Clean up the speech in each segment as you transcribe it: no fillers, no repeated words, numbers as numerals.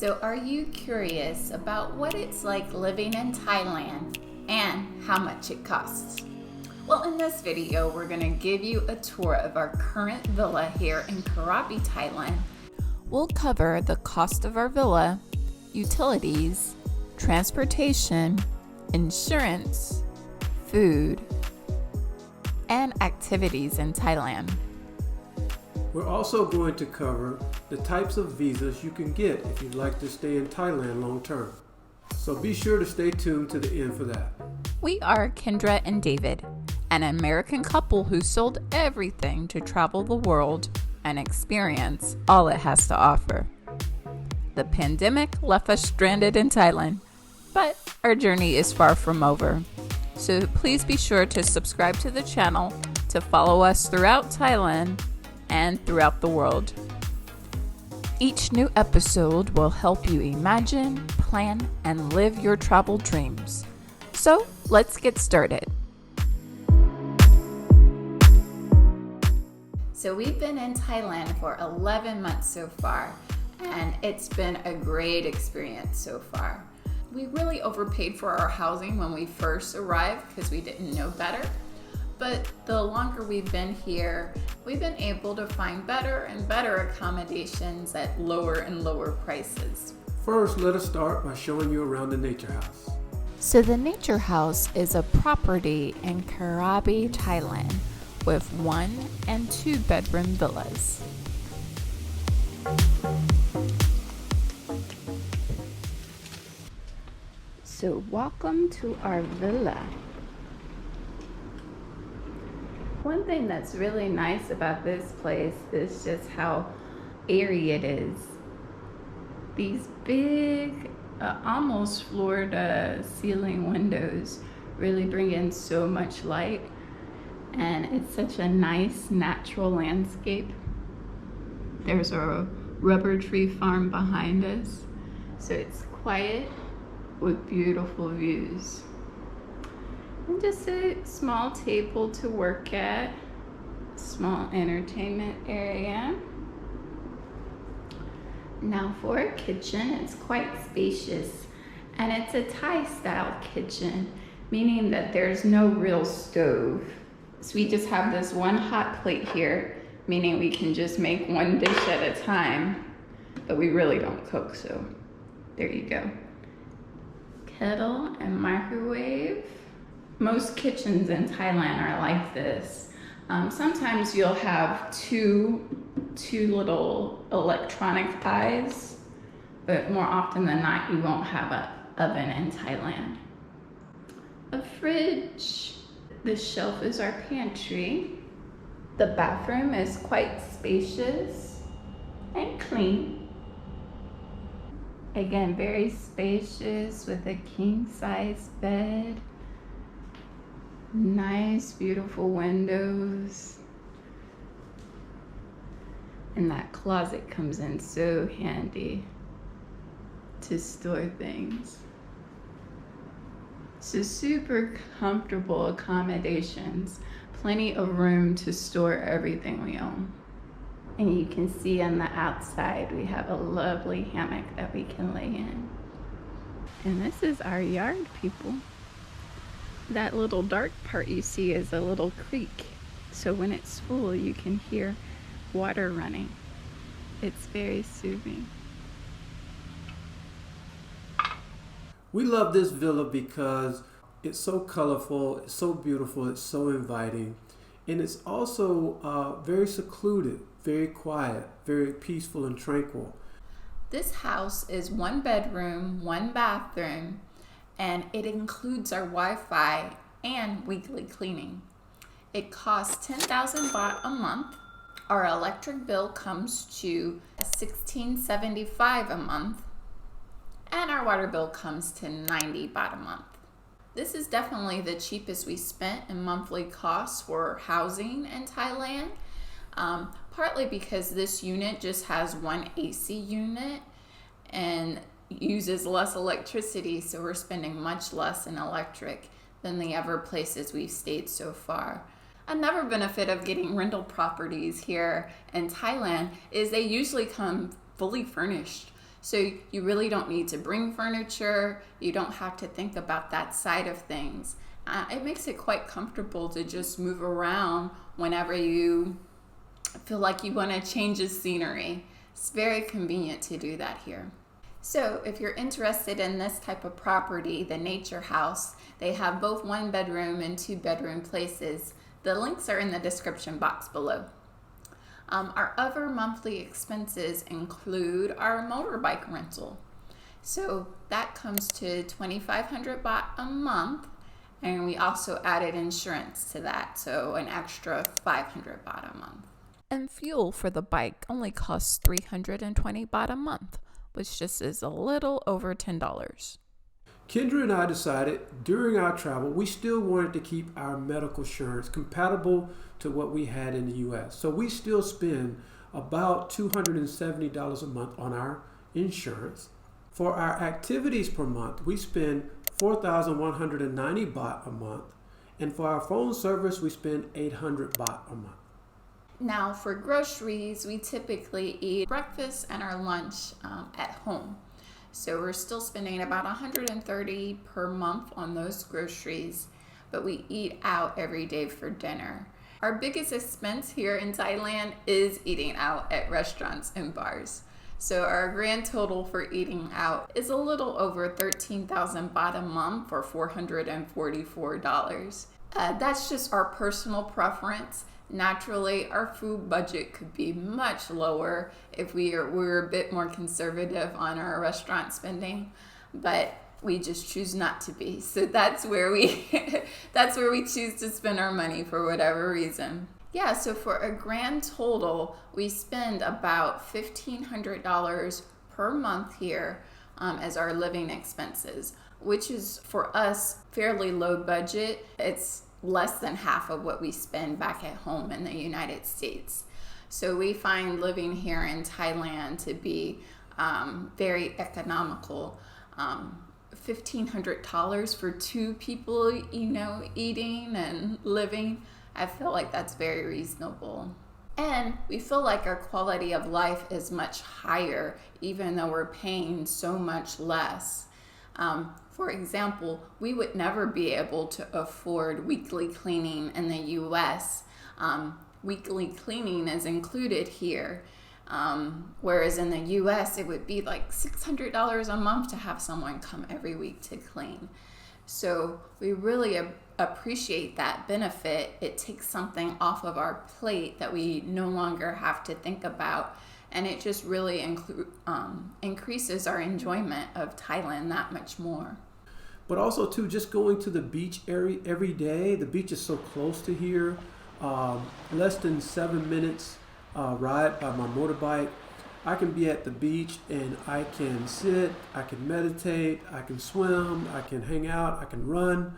So are you curious about what it's like living in Thailand and how much it costs? Well, in this video, we're going to give you a tour of our current villa here in Krabi, Thailand. We'll cover the cost of our villa, utilities, transportation, insurance, food, and activities in Thailand. We're also going to cover the types of visas you can get if you'd like to stay in Thailand long term. So be sure to stay tuned to the end for that. We are Kendra and David, an American couple who sold everything to travel the world and experience all it has to offer. The pandemic left us stranded in Thailand, but our journey is far from over. So please be sure to subscribe to the channel to follow us throughout Thailand and throughout the world. Each new episode will help you imagine, plan, and live your travel dreams. So let's get started. So we've been in Thailand for 11 months so far, and it's been a great experience so far. We really overpaid for our housing when we first arrived because we didn't know better. But the longer we've been here, we've been able to find better and better accommodations at lower and lower prices. First, let us start by showing you around the nature house. So the nature house is a property in Krabi, Thailand, with 1 and 2 bedroom villas. So welcome to our villa. One thing that's really nice about this place is just how airy it is. These big, almost floor-to-ceiling windows really bring in so much light, and it's such a nice natural landscape. There's a rubber tree farm behind us, so it's quiet with beautiful views. And just a small table to work at, small entertainment area. Now for a kitchen, it's quite spacious, and it's a Thai style kitchen, meaning that there's no real stove. So we just have this one hot plate here, meaning we can just make one dish at a time, but we really don't cook, so there you go. Kettle and microwave. Most kitchens in Thailand are like this. Sometimes you'll have two little electronic eyes, but more often than not, you won't have an oven in Thailand. A fridge. This shelf is our pantry. The bathroom is quite spacious and clean. Again, very spacious with a king-size bed. Nice, beautiful windows. And that closet comes in so handy to store things. So super comfortable accommodations. Plenty of room to store everything we own. And you can see on the outside, we have a lovely hammock that we can lay in. And this is our yard, people. That little dark part you see is a little creek. So when it's full, you can hear water running. It's very soothing. We love this villa because it's so colorful, it's so beautiful, it's so inviting, and it's also very secluded, very quiet, very peaceful and tranquil. This house is 1 bedroom, 1 bathroom, and it includes our Wi-Fi and weekly cleaning. It costs 10,000 baht a month. Our electric bill comes to $16.75 a month, and our water bill comes to 90 baht a month. This is definitely the cheapest we spent in monthly costs for housing in Thailand, partly because this unit just has 1 AC unit and uses less electricity, so we're spending much less in electric than the other places we've stayed so far. Another benefit of getting rental properties here in Thailand is they usually come fully furnished. So you really don't need to bring furniture. You don't have to think about that side of things. It makes it quite comfortable to just move around whenever you feel like you want to change the scenery. It's very convenient to do that here. So if you're interested in this type of property, the Nature House, they have both 1 bedroom and 2 bedroom places. The links are in the description box below. Our other monthly expenses include our motorbike rental. So that comes to 2,500 baht a month, and we also added insurance to that, so an extra 500 baht a month. And fuel for the bike only costs 320 baht a month, which just is a little over $10. Kendra and I decided during our travel we still wanted to keep our medical insurance compatible to what we had in the U.S. So we still spend about $270 a month on our insurance. For our activities per month, we spend 4,190 baht a month. And for our phone service, we spend 800 baht a month. Now for groceries, we typically eat breakfast and our lunch at home. So we're still spending about 130 per month on those groceries, but we eat out every day for dinner. Our biggest expense here in Thailand is eating out at restaurants and bars. So our grand total for eating out is a little over 13,000 baht a month, or $444. That's just our personal preference. Naturally, our food budget could be much lower if we're a bit more conservative on our restaurant spending, but we just choose not to be. So that's where we choose to spend our money for whatever reason. Yeah, so for a grand total, we spend about $1,500 per month here as our living expenses, which is for us fairly low budget. It's less than half of what we spend back at home in the United States. So we find living here in Thailand to be very economical. $1,500 for 2 people, eating and living. I feel like that's very reasonable. And we feel like our quality of life is much higher, even though we're paying so much less. For example, we would never be able to afford weekly cleaning in the U.S. Weekly cleaning is included here, whereas in the U.S. it would be like $600 a month to have someone come every week to clean. So we really appreciate that benefit. It takes something off of our plate that we no longer have to think about. And it just really increases our enjoyment of Thailand that much more. But also, too, just going to the beach every day. The beach is so close to here. Less than 7 minutes ride by my motorbike. I can be at the beach and I can sit, I can meditate, I can swim, I can hang out, I can run.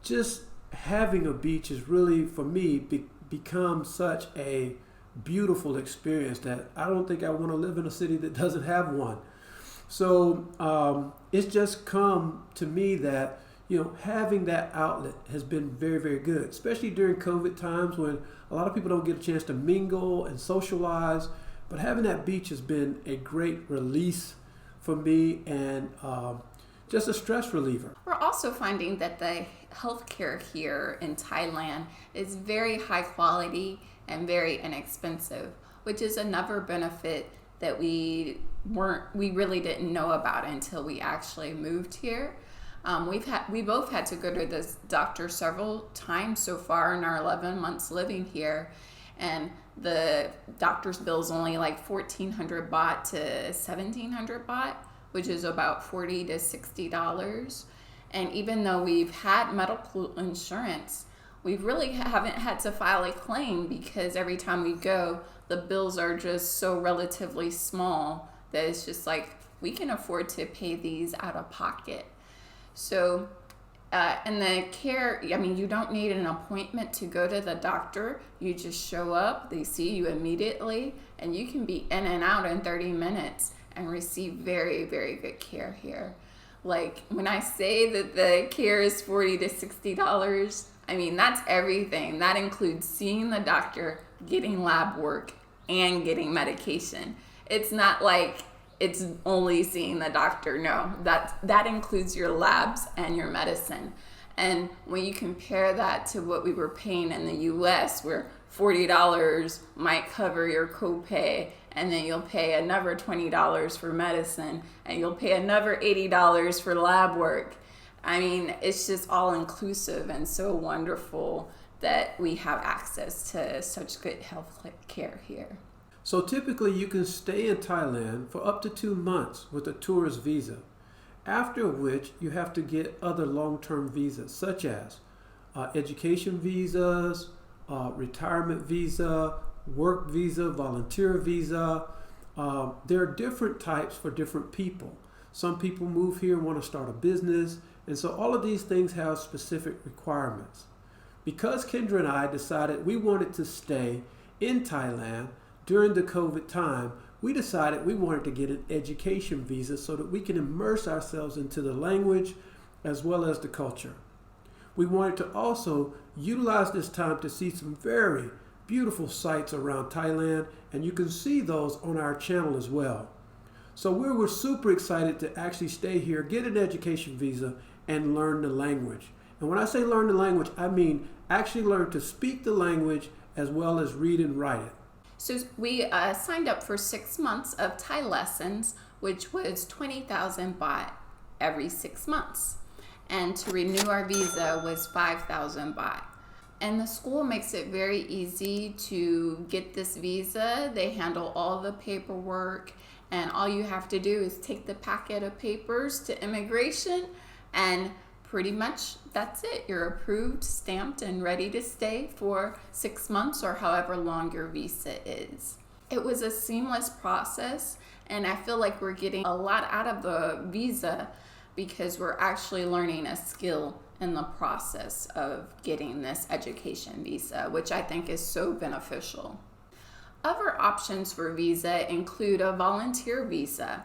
Just having a beach is really, for me, become such a beautiful experience that I don't think I want to live in a city that doesn't have one. So it's just come to me that having that outlet has been very, very good, especially during COVID times when a lot of people don't get a chance to mingle and socialize. But having that beach has been a great release for me and just a stress reliever. We're also finding that the healthcare here in Thailand is very high quality and very inexpensive, which is another benefit that we really didn't know about until we actually moved here. We both had to go to the doctor several times so far in our 11 months living here, and the doctor's bill is only like 1,400 baht to 1,700 baht, which is about $40 to $60. And even though we've had medical insurance, we really haven't had to file a claim because every time we go, the bills are just so relatively small that it's just like we can afford to pay these out of pocket. So and the care, you don't need an appointment to go to the doctor. You just show up, they see you immediately, and you can be in and out in 30 minutes and receive very, very good care here. Like when I say that the care is $40 to $60, that's everything. That includes seeing the doctor, getting lab work, and getting medication. It's not like it's only seeing the doctor. No, that includes your labs and your medicine. And when you compare that to what we were paying in the US, where $40 might cover your copay, and then you'll pay another $20 for medicine, and you'll pay another $80 for lab work. I mean, it's just all inclusive and so wonderful that we have access to such good health care here. So typically you can stay in Thailand for up to 2 months with a tourist visa, after which you have to get other long-term visas such as education visas, retirement visa, work visa, volunteer visa. There are different types for different people. Some people move here and want to start a business, and so all of these things have specific requirements. Because Kendra and I decided we wanted to stay in Thailand during the COVID time, we decided we wanted to get an education visa so that we can immerse ourselves into the language as well as the culture. We wanted to also utilize this time to see some very beautiful sights around Thailand, and you can see those on our channel as well. So we were super excited to actually stay here, get an education visa, and learn the language. And when I say learn the language, I mean actually learn to speak the language as well as read and write it. So we signed up for 6 months of Thai lessons, which was 20,000 baht every 6 months. And to renew our visa was 5,000 baht. And the school makes it very easy to get this visa. They handle all the paperwork, and all you have to do is take the packet of papers to immigration, and pretty much that's it. You're approved, stamped, and ready to stay for 6 months or however long your visa is. It was a seamless process, and I feel like we're getting a lot out of the visa because we're actually learning a skill in the process of getting this education visa, which I think is so beneficial. Other options for visa include a volunteer visa.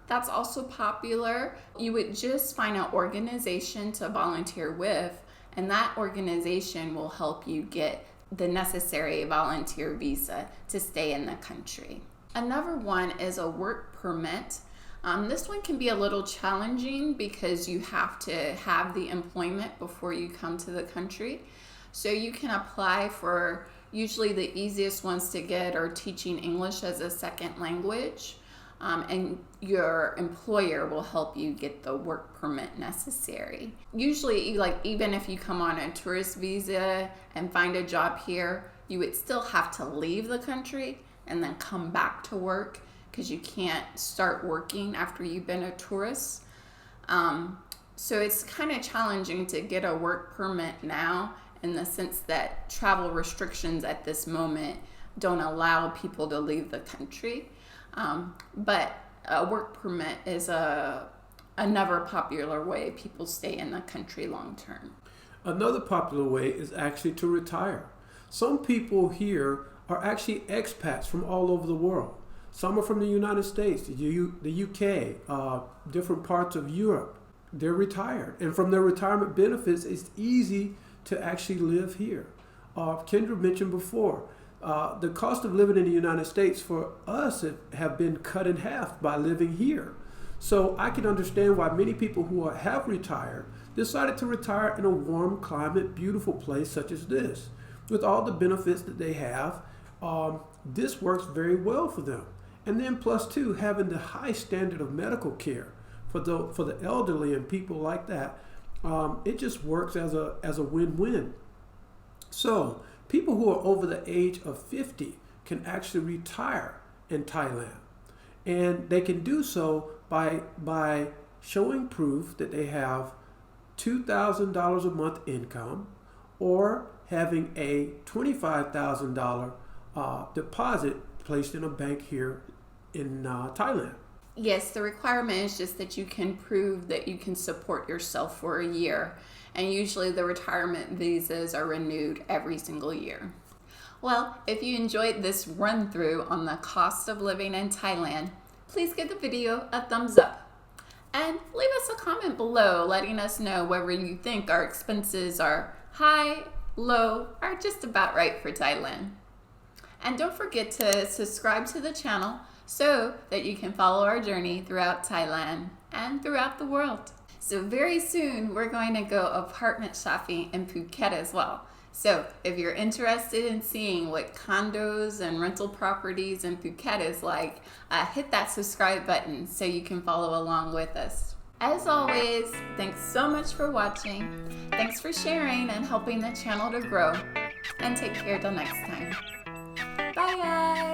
That's also popular. You would just find an organization to volunteer with, and that organization will help you get the necessary volunteer visa to stay in the country. Another one is a work permit. This one can be a little challenging because you have to have the employment before you come to the country. So you can apply for, usually the easiest ones to get are teaching English as a second language. And your employer will help you get the work permit necessary. Usually, like even if you come on a tourist visa and find a job here, you would still have to leave the country and then come back to work because you can't start working after you've been a tourist. So it's kind of challenging to get a work permit now in the sense that travel restrictions at this moment don't allow people to leave the country. But a work permit is another popular way people stay in the country long term. Another popular way is actually to retire. Some people here are actually expats from all over the world. Some are from the United States, the UK, different parts of Europe. They're retired. And from their retirement benefits, it's easy to actually live here. Kendra mentioned before, the cost of living in the United States for us have been cut in half by living here. So I can understand why many people who have retired decided to retire in a warm climate, beautiful place such as this. With all the benefits that they have, this works very well for them. And then plus two, having the high standard of medical care for the elderly and people like that, it just works as a win-win. So people who are over the age of 50 can actually retire in Thailand. And they can do so by showing proof that they have $2,000 a month income or having a $25,000 deposit placed in a bank here in Thailand. Yes, the requirement is just that you can prove that you can support yourself for a year. And usually the retirement visas are renewed every single year. Well, if you enjoyed this run through on the cost of living in Thailand, please give the video a thumbs up. And leave us a comment below letting us know whether you think our expenses are high, low, or just about right for Thailand. And don't forget to subscribe to the channel so that you can follow our journey throughout Thailand and throughout the world. So very soon we're going to go apartment shopping in Phuket as well. So if you're interested in seeing what condos and rental properties in Phuket is like, hit that subscribe button so you can follow along with us. As always, thanks so much for watching. Thanks for sharing and helping the channel to grow. And take care till next time. Bye guys!